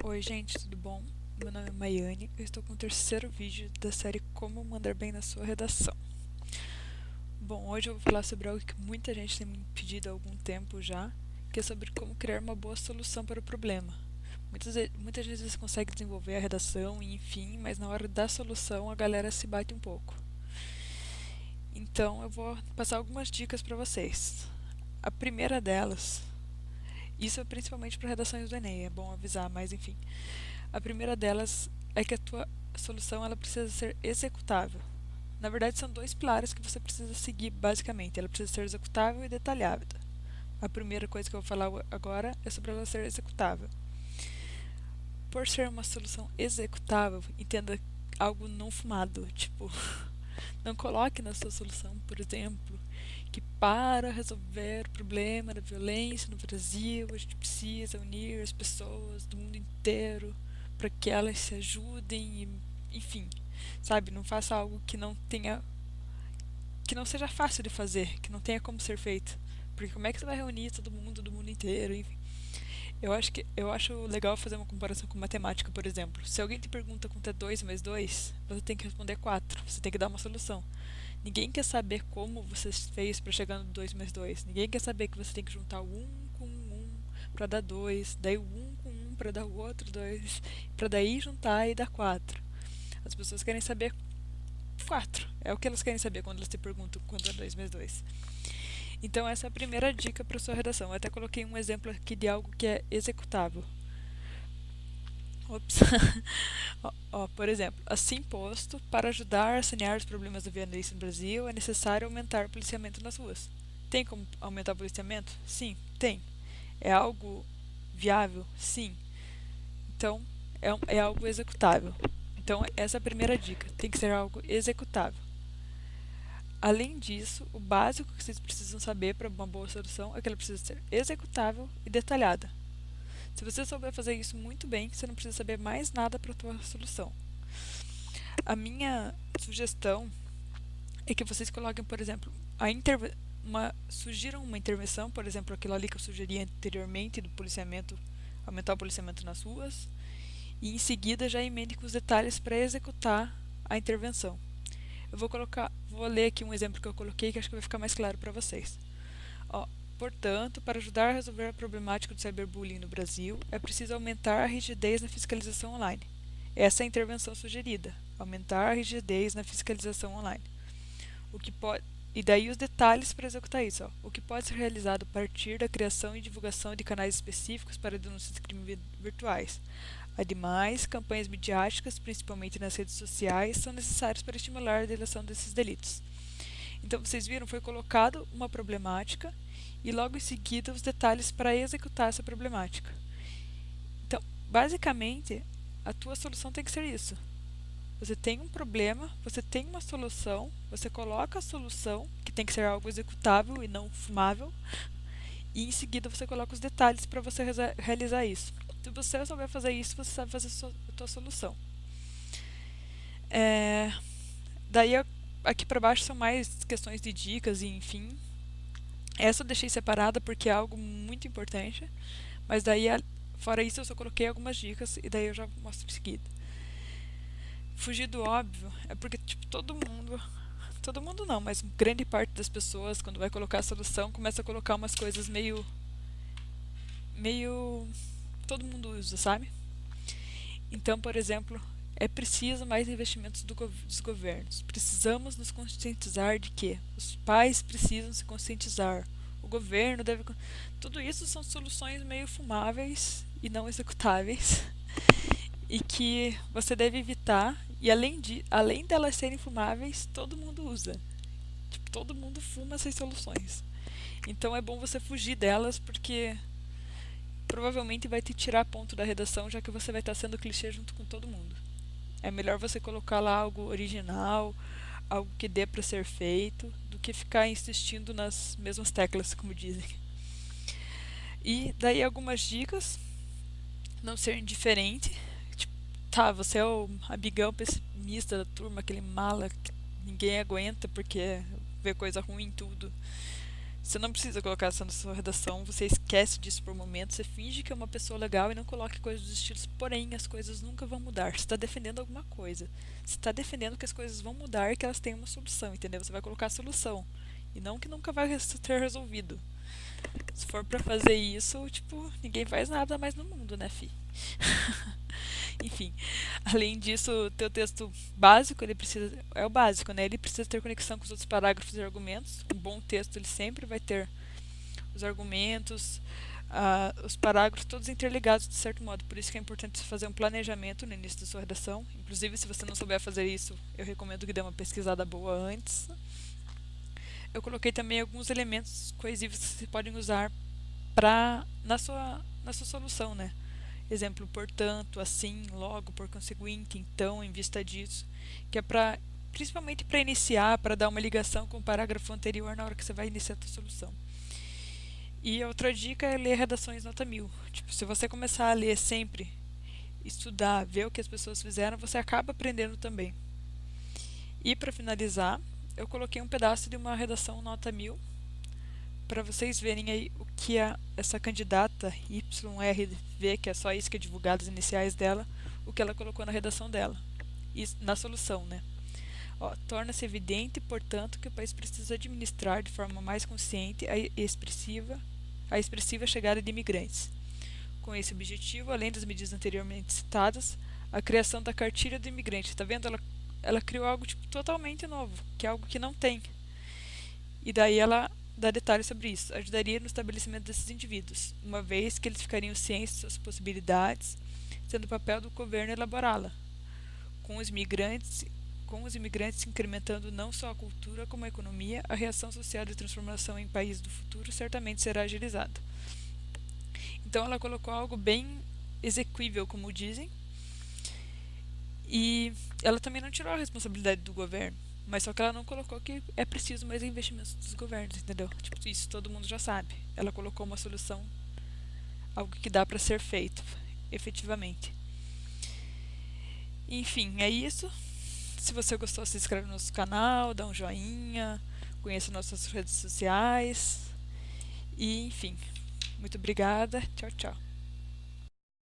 Oi gente, tudo bom? Meu nome é Maiane, eu estou com o terceiro vídeo da série Como Mandar Bem na Sua Redação. Bom, hoje eu vou falar sobre algo que muita gente tem me pedido há algum tempo já, que é sobre como criar uma boa solução para o problema. Muitas vezes você consegue desenvolver a redação e enfim, mas na hora da solução a galera se bate um pouco. Então eu vou passar algumas dicas para vocês. A primeira delas, isso é principalmente para redações do Enem, é bom avisar, mas enfim. A primeira delas é que a tua solução ela precisa ser executável. Na verdade, são dois pilares que você precisa seguir basicamente. Ela precisa ser executável e detalhada. A primeira coisa que eu vou falar agora é sobre ela ser executável. Por ser uma solução executável, entenda algo não fumado, tipo, não coloque na sua solução, por exemplo, que para resolver o problema da violência no Brasil, a gente precisa unir as pessoas do mundo inteiro para que elas se ajudem e, enfim, sabe, não faça algo que não seja fácil de fazer, que não tenha como ser feito. Porque como é que você vai reunir todo mundo do mundo inteiro, enfim. Eu acho legal fazer uma comparação com matemática, por exemplo. Se alguém te pergunta quanto é 2 mais 2, você tem que responder 4. Você tem que dar uma solução. Ninguém quer saber como você fez para chegar no 2 mais 2. Ninguém quer saber que você tem que juntar o 1 com o 1 para dar 2, daí o 1 com 1 para dar o outro 2, para daí juntar e dar 4. As pessoas querem saber 4. É o que elas querem saber quando elas te perguntam quanto é 2 mais 2. Então essa é a primeira dica para sua redação. Eu até coloquei um exemplo aqui de algo que é executável. Ops. Por exemplo, assim posto, para ajudar a sanear os problemas da violência no Brasil, é necessário aumentar o policiamento nas ruas. Tem como aumentar o policiamento? Sim, tem. É algo viável? Sim. Então, é algo executável. Então, essa é a primeira dica. Tem que ser algo executável. Além disso, o básico que vocês precisam saber para uma boa solução é que ela precisa ser executável e detalhada. Se você souber fazer isso muito bem, você não precisa saber mais nada para a sua solução. A minha sugestão é que vocês coloquem, por exemplo, sugiram uma intervenção, por exemplo, aquilo ali que eu sugeri anteriormente do policiamento, aumentar o policiamento nas ruas, e em seguida já emende com os detalhes para executar a intervenção. Vou ler aqui um exemplo que eu coloquei que acho que vai ficar mais claro para vocês. Portanto, para ajudar a resolver a problemática do cyberbullying no Brasil, é preciso aumentar a rigidez na fiscalização online. Essa é a intervenção sugerida, aumentar a rigidez na fiscalização online. E daí os detalhes para executar isso. O que pode ser realizado a partir da criação e divulgação de canais específicos para denúncias de crimes virtuais. Ademais, campanhas midiáticas, principalmente nas redes sociais, são necessárias para estimular a delação desses delitos. Então, vocês viram, foi colocado uma problemática e logo em seguida os detalhes para executar essa problemática. Então, basicamente, a tua solução tem que ser isso. Você tem um problema, você tem uma solução, você coloca a solução, que tem que ser algo executável e não fumável, e em seguida você coloca os detalhes para você realizar isso. Se você souber fazer isso, você sabe fazer a tua solução. Daí aqui para baixo são mais questões de dicas e enfim. Essa eu deixei separada porque é algo muito importante, mas daí fora isso eu só coloquei algumas dicas e daí eu já mostro em seguida. Fugir do óbvio é porque tipo todo mundo não, mas grande parte das pessoas quando vai colocar a solução começa a colocar umas coisas meio todo mundo usa, sabe? Então, por exemplo, é preciso mais investimentos dos governos. Precisamos nos conscientizar de que os pais precisam se conscientizar. O governo deve. Tudo isso são soluções meio fumáveis e não executáveis e que você deve evitar. E além delas serem fumáveis, todo mundo usa. Tipo, todo mundo fuma essas soluções. Então é bom você fugir delas porque provavelmente vai te tirar ponto da redação, já que você vai estar sendo clichê junto com todo mundo. É melhor você colocar lá algo original, algo que dê para ser feito, do que ficar insistindo nas mesmas teclas, como dizem. E daí algumas dicas, não ser indiferente. Tipo, tá, você é o amigão pessimista da turma, aquele mala que ninguém aguenta porque vê coisa ruim em tudo. Você não precisa colocar isso na sua redação, você esquece disso por um momento, você finge que é uma pessoa legal e não coloque coisas dos estilos. Porém, as coisas nunca vão mudar. Você está defendendo alguma coisa. Você está defendendo que as coisas vão mudar e que elas têm uma solução, entendeu? Você vai colocar a solução. E não que nunca vai ter resolvido. Se for pra fazer isso, tipo, ninguém faz nada mais no mundo, né, fi? Enfim, além disso, o teu texto básico, ele precisa, é o básico, né? Ele precisa ter conexão com os outros parágrafos e argumentos. Um bom texto, ele sempre vai ter os argumentos, os parágrafos todos interligados de certo modo. Por isso que é importante você fazer um planejamento no início da sua redação. Inclusive, se você não souber fazer isso, eu recomendo que dê uma pesquisada boa antes. Eu coloquei também alguns elementos coesivos que você podem usar na sua solução, né? Exemplo, portanto, assim, logo, por conseguinte, então, em vista disso, que é para principalmente para iniciar, para dar uma ligação com o parágrafo anterior na hora que você vai iniciar a sua solução. E outra dica é ler redações nota 1000. Tipo, se você começar a ler sempre, estudar, ver o que as pessoas fizeram, você acaba aprendendo também. E para finalizar, eu coloquei um pedaço de uma redação nota 1000 para vocês verem aí o que essa candidata YRV, que é só isso que é divulgado as iniciais dela, o que ela colocou na redação dela. E na solução, né? Torna-se evidente, portanto, que o país precisa administrar de forma mais consciente a expressiva chegada de imigrantes. Com esse objetivo, além das medidas anteriormente citadas, a criação da cartilha do imigrante. Está vendo? Ela criou algo tipo, totalmente novo, que é algo que não tem. E daí ela dá detalhes sobre isso. Ajudaria no estabelecimento desses indivíduos, uma vez que eles ficariam cientes de suas possibilidades, sendo o papel do governo elaborá-la. Com os imigrantes incrementando não só a cultura como a economia, a reação social de transformação em país do futuro certamente será agilizada. Então ela colocou algo bem exequível, como dizem, e ela também não tirou a responsabilidade do governo, mas só que ela não colocou que é preciso mais investimentos dos governos, entendeu? Tipo, isso todo mundo já sabe. Ela colocou uma solução, algo que dá para ser feito, efetivamente. Enfim, é isso. Se você gostou, se inscreve no nosso canal, dá um joinha, conheça nossas redes sociais. E, enfim, muito obrigada. Tchau, tchau.